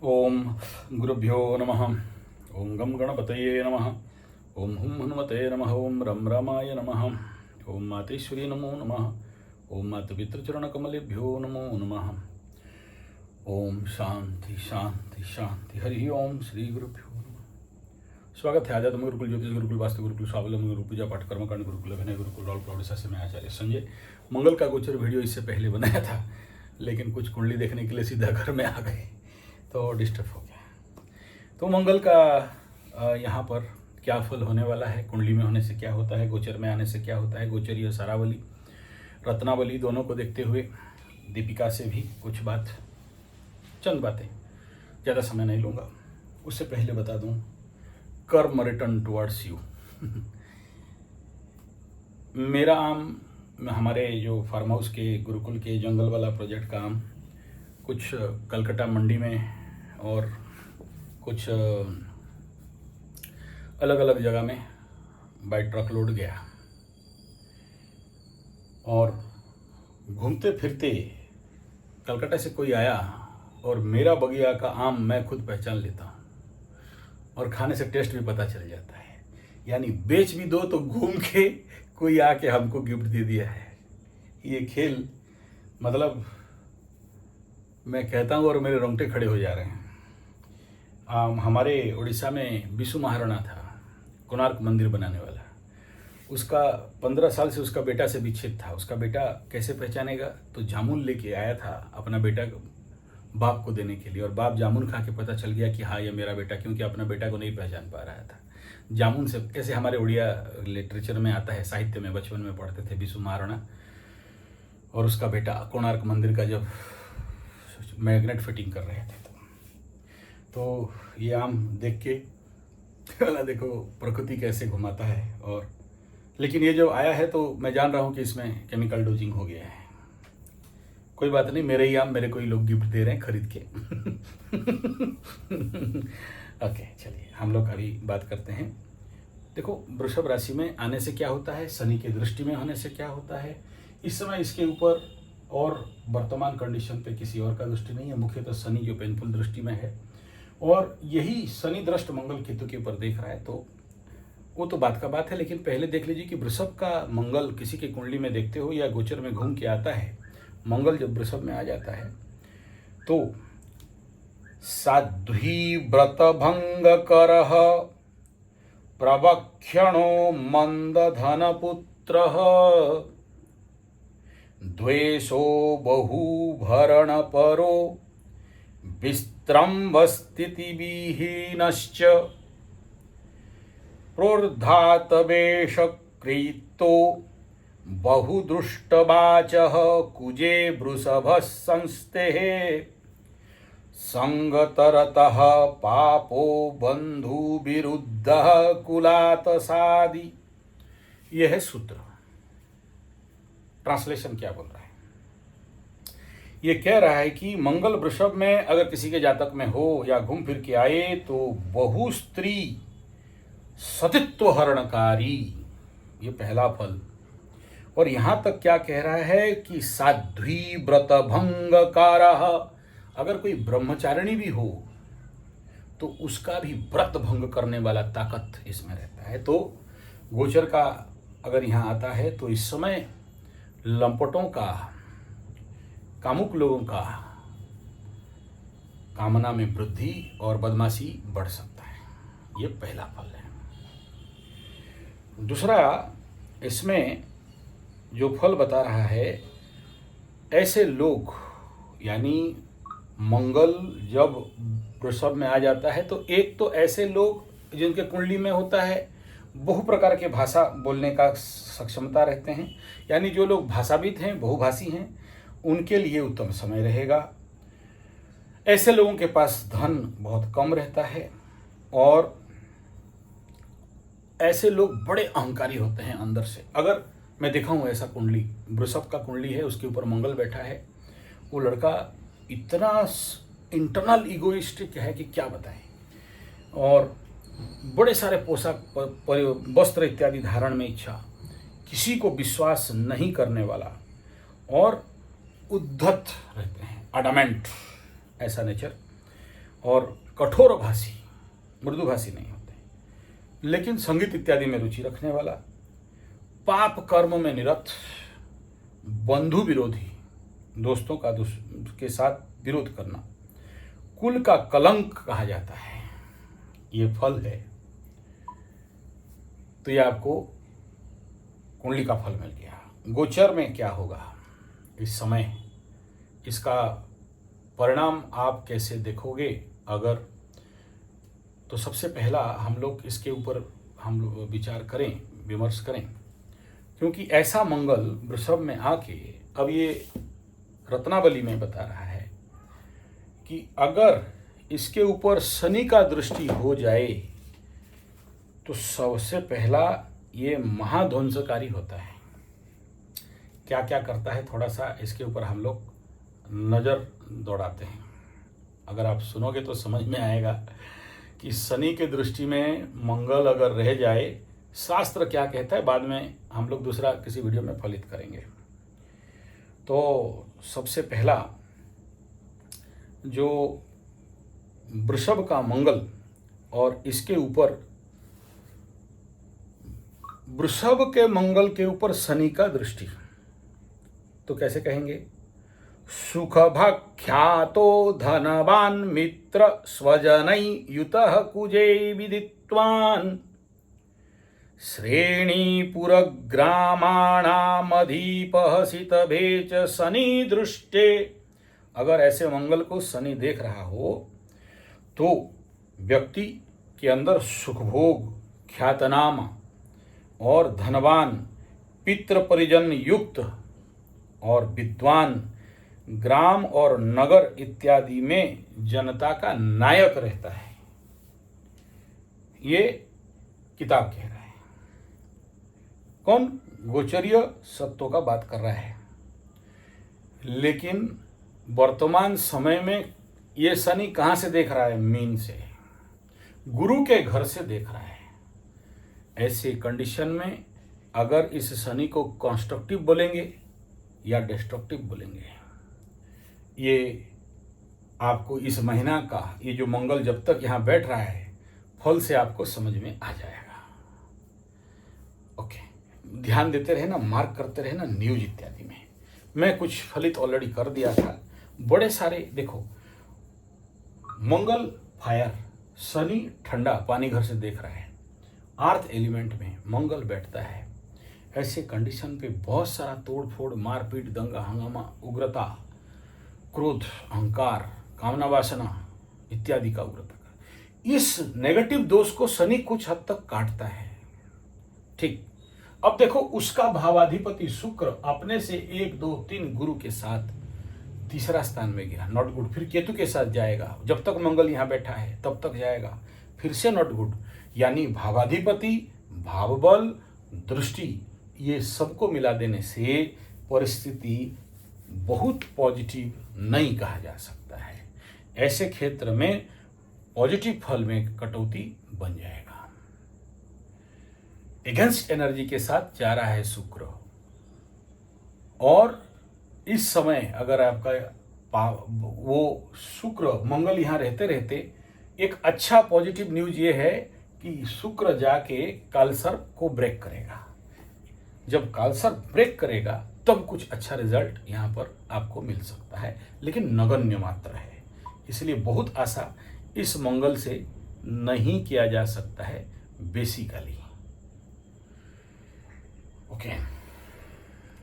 ओम गुरुभ्यो नमः। ओम गम गणपतये नमः। ओम हुम हनुमते नमः। ओम रम रामाय नमः। ओम मातेश्वरी नमो नमः। ओम मातपितृचरणकमलेभ्यो नमो नमः। ओम शांति शांति शांति। हरि ओम श्री गुरुभ्यो नमः। स्वागत है आध्यात्म गुरुकुल, ज्योतिष गुरुकुल, वास्तु गुरुकुल, स्वावलंबन गुरुकुल, पूजा पाठ कर्मकांड गुरुकुल, अभिनय गुरुकुल, राउल प्रौढ़ से मैं आचार्य संजय। मंगल का गोचर वीडियो इससे पहले बनाया था, लेकिन कुछ कुंडली देखने के लिए सीधा घर में आ गए तो डिस्टर्ब हो गया। तो मंगल का यहाँ पर क्या फल होने वाला है, कुंडली में होने से क्या होता है, गोचर में आने से क्या होता है, गोचरीय सारावली रत्नावली दोनों को देखते हुए दीपिका से भी कुछ चंद बातें, ज़्यादा समय नहीं लूँगा। उससे पहले बता दूँ, कर्म रिटर्न टुवर्ड्स यू। मेरा आम हमारे जो फार्म हाउस के गुरुकुल के जंगल वाला प्रोजेक्ट का आम कुछ कलकत्ता मंडी में और कुछ अलग अलग जगह में बाई ट्रक लोड गया और घूमते फिरते कलकत्ता से कोई आया और मेरा बगिया का आम मैं खुद पहचान लेता हूँ और खाने से टेस्ट भी पता चल जाता है। यानी बेच भी दो तो घूम के कोई आके हमको गिफ्ट दे दिया है। ये खेल मतलब मैं कहता हूँ और मेरे रोंगटे खड़े हो जा रहे हैं। हमारे उड़ीसा में बिशु महाराणा था, कोणार्क मंदिर बनाने वाला। उसका 15 साल से उसका बेटा से विच्छेद था। उसका बेटा कैसे पहचानेगा, तो जामुन लेके आया था अपना बेटा बाप को देने के लिए, और बाप जामुन खा के पता चल गया कि हाँ ये मेरा बेटा, क्योंकि अपना बेटा को नहीं पहचान पा रहा था। जामुन से कैसे हमारे उड़िया लिटरेचर में आता है, साहित्य में बचपन में पढ़ते थे, बिशु महाराणा और उसका बेटा कोणार्क मंदिर का जब मैग्नेट फिटिंग कर रहे थे तो ये आम देख के वाला देखो प्रकृति कैसे घुमाता है। और लेकिन ये जो आया है तो मैं जान रहा हूँ कि इसमें केमिकल डोजिंग हो गया है। कोई बात नहीं, मेरे ही आम मेरे को ही लोग गिफ्ट दे रहे हैं खरीद के। ओके, चलिए हम लोग अभी बात करते हैं। देखो, वृषभ राशि में आने से क्या होता है, शनि के दृष्टि में होने से क्या होता है। इस समय इसके ऊपर और वर्तमान कंडीशन पे किसी और का दृष्टि नहीं है, मुख्यतः शनि जो पेनफुल दृष्टि में है, और यही शनि दृष्ट मंगल केतु के ऊपर देख रहा है, तो वो तो बात का बात है। लेकिन पहले देख लीजिए कि वृषभ का मंगल किसी की कुंडली में देखते हो या गोचर में घूम के आता है, मंगल जब वृषभ में आ जाता है तो साध्वी व्रत भंग करह प्रवक्षणो मंद धन पुत्र द्वेषो बहुभरण परो विस्त्रम्भस्थितिविहीनश्च प्रोर्धातवेशकृतो बहुदृष्टवाचः कुजे वृषभः संस्तेः संगतरतः पापो बन्धुविरुद्धः कुलात सादि। यह है सूत्र। ट्रांसलेशन क्या बोल रहा है, ये कह रहा है कि मंगल वृषभ में अगर किसी के जातक में हो या घूम फिर के आए तो बहु स्त्री सतित्व हरणकारी, ये पहला फल। और यहां तक क्या कह रहा है कि साध्वी व्रत भंग कारः, अगर कोई ब्रह्मचारिणी भी हो तो उसका भी व्रत भंग करने वाला ताकत इसमें रहता है। तो गोचर का अगर यहाँ आता है तो इस समय लंपटों का, कामुक लोगों का कामना में वृद्धि और बदमाशी बढ़ सकता है। ये पहला फल है। दूसरा, इसमें जो फल बता रहा है, ऐसे लोग, यानी मंगल जब वृषभ में आ जाता है तो एक तो ऐसे लोग जिनके कुंडली में होता है बहु प्रकार के भाषा बोलने का सक्षमता रहते हैं, यानी जो लोग भाषाविद हैं, बहुभाषी हैं, उनके लिए उत्तम समय रहेगा। ऐसे लोगों के पास धन बहुत कम रहता है और ऐसे लोग बड़े अहंकारी होते हैं अंदर से। अगर मैं दिखाऊं ऐसा कुंडली, वृषभ का कुंडली है, उसके ऊपर मंगल बैठा है, वो लड़का इतना इंटरनल इगोइस्टिक है कि क्या बताएं, और बड़े सारे पोशाक, वस्त्र इत्यादि धारण में इच्छा, किसी को विश्वास नहीं करने वाला और उद्धत रहते हैं, अडमेंट, ऐसा नेचर। और कठोरभाषी, मृदुभाषी नहीं होते, लेकिन संगीत इत्यादि में रुचि रखने वाला, पाप कर्म में निरत, बंधु विरोधी, दोस्तों का के साथ विरोध करना, कुल का कलंक कहा जाता है, ये फल है। तो ये आपको कुंडली का फल मिल गया। गोचर में क्या होगा इस समय, इसका परिणाम आप कैसे देखोगे अगर, तो सबसे पहला हम लोग इसके ऊपर हम लोग विचार करें, विमर्श करें, क्योंकि ऐसा मंगल वृषभ में आके अब ये रत्नावली में बता रहा है कि अगर इसके ऊपर शनि का दृष्टि हो जाए तो सबसे पहला ये महाध्वंसकारी होता है। क्या क्या करता है थोड़ा सा इसके ऊपर हम लोग नज़र दौड़ाते हैं। अगर आप सुनोगे तो समझ में आएगा कि शनि के दृष्टि में मंगल अगर रह जाए, शास्त्र क्या कहता है, बाद में हम लोग दूसरा किसी वीडियो में फलित करेंगे। तो सबसे पहला जो वृषभ का मंगल और इसके ऊपर वृषभ के मंगल के ऊपर शनि का दृष्टि, तो कैसे कहेंगे, सुख भख्यातो धनवान मित्र स्वजनै युतः कुजे विदित्वान् श्रेणीपुरग्रामाणामधिपः सितभे च शनि दृष्टे। अगर ऐसे मंगल को शनि देख रहा हो तो व्यक्ति के अंदर सुखभोग, ख्यातनाम और धनवान, पितृ परिजन युक्त और विद्वान, ग्राम और नगर इत्यादि में जनता का नायक रहता है, ये किताब कह रहा है। कौन? गोचरीय सत्यों का बात कर रहा है। लेकिन वर्तमान समय में ये शनि कहाँ से देख रहा है? मीन से, गुरु के घर से देख रहा है। ऐसे कंडीशन में अगर इस शनि को कंस्ट्रक्टिव बोलेंगे या डिस्ट्रक्टिव बोलेंगे, ये आपको इस महीना का ये जो मंगल जब तक यहाँ बैठ रहा है फल से आपको समझ में आ जाएगा। ओके, ध्यान देते रहे ना, मार्क करते रहे ना न्यूज इत्यादि में। मैं कुछ फलित ऑलरेडी कर दिया था, बड़े सारे देखो, मंगल फायर, शनि ठंडा पानी घर से देख रहा है, अर्थ एलिमेंट में मंगल बैठता है। ऐसे कंडीशन पे बहुत सारा तोड़ फोड़, मारपीट, दंगा हंगामा, उग्रता, क्रोध, अहंकार, कामना वासना इत्यादि का उग्रता, इस नेगेटिव दोष को शनि कुछ हद तक काटता है। ठीक, अब देखो उसका भावाधिपति शुक्र अपने से 1, 2, 3 गुरु के साथ तीसरा स्थान में गया, नॉट गुड। फिर केतु के साथ जाएगा, जब तक मंगल यहाँ बैठा है तब तक जाएगा, फिर से नॉट गुड। यानी भावाधिपति, भावबल, दृष्टि, ये सबको मिला देने से परिस्थिति बहुत पॉजिटिव नहीं कहा जा सकता है। ऐसे क्षेत्र में पॉजिटिव फल में कटौती बन जाएगा। एगेंस्ट एनर्जी के साथ जा रहा है शुक्र, और इस समय अगर आपका वो शुक्र मंगल यहाँ रहते रहते एक अच्छा पॉजिटिव न्यूज ये है कि शुक्र जाके कालसर्प को ब्रेक करेगा। जब कालसर्प ब्रेक करेगा तब कुछ अच्छा रिजल्ट यहाँ पर आपको मिल सकता है, लेकिन नगण्य मात्र है। इसलिए बहुत आशा इस मंगल से नहीं किया जा सकता है बेसिकली। ओके।